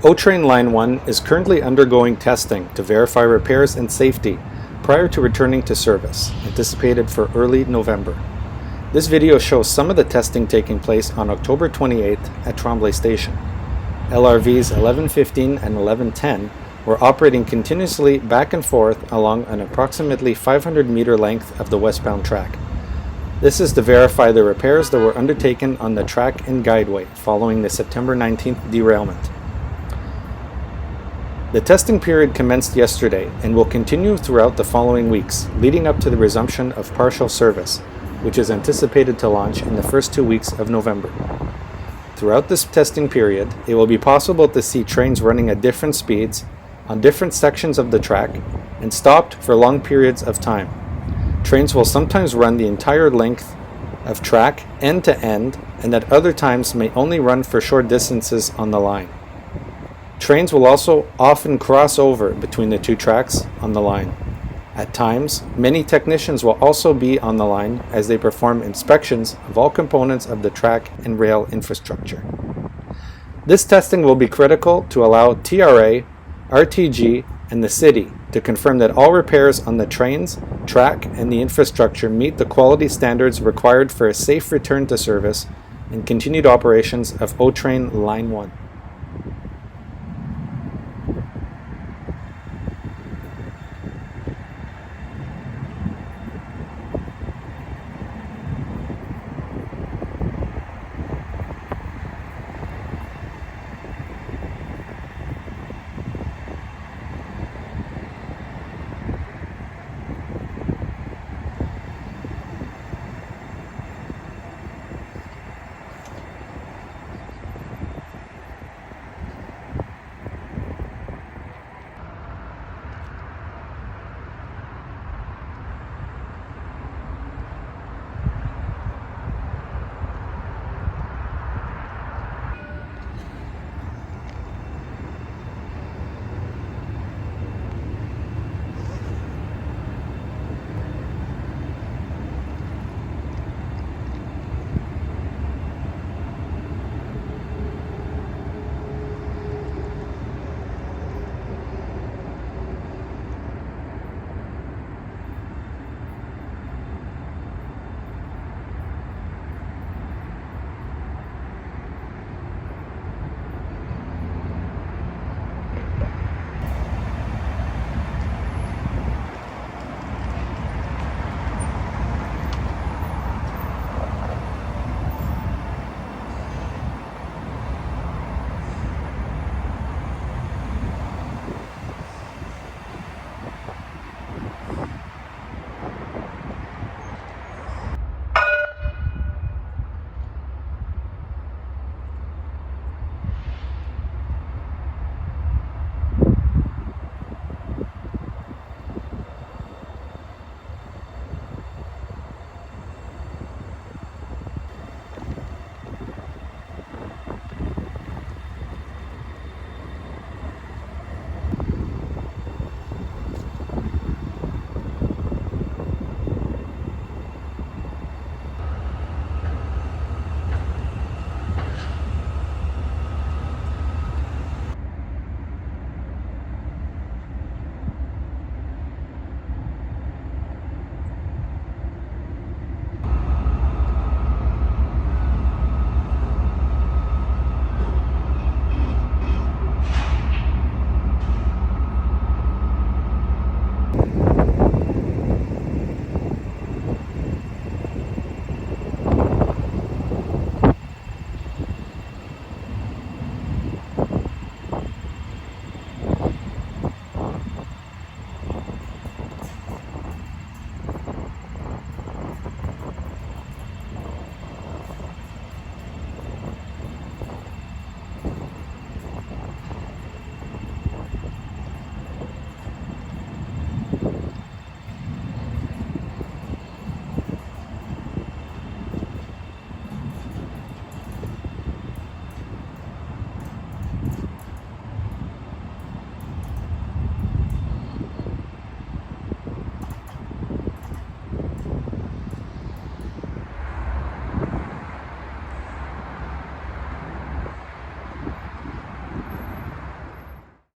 O-Train Line 1 is currently undergoing testing to verify repairs and safety prior to returning to service, anticipated for early November. This video shows some of the testing taking place on October 28th at Tremblay Station. LRVs 1115 and 1110 were operating continuously back and forth along an approximately 500 meter length of the westbound track. This is to verify the repairs that were undertaken on the track and guideway following the September 19th derailment. The testing period commenced yesterday and will continue throughout the following weeks, leading up to the resumption of partial service, which is anticipated to launch in the first 2 weeks of November. Throughout this testing period, it will be possible to see trains running at different speeds on different sections of the track and stopped for long periods of time. Trains will sometimes run the entire length of track end to end, and at other times may only run for short distances on the line. Trains will also often cross over between the two tracks on the line. At times, many technicians will also be on the line as they perform inspections of all components of the track and rail infrastructure. This testing will be critical to allow TRA, RTG, and the city to confirm that all repairs on the trains, track, and the infrastructure meet the quality standards required for a safe return to service and continued operations of O-Train Line 1.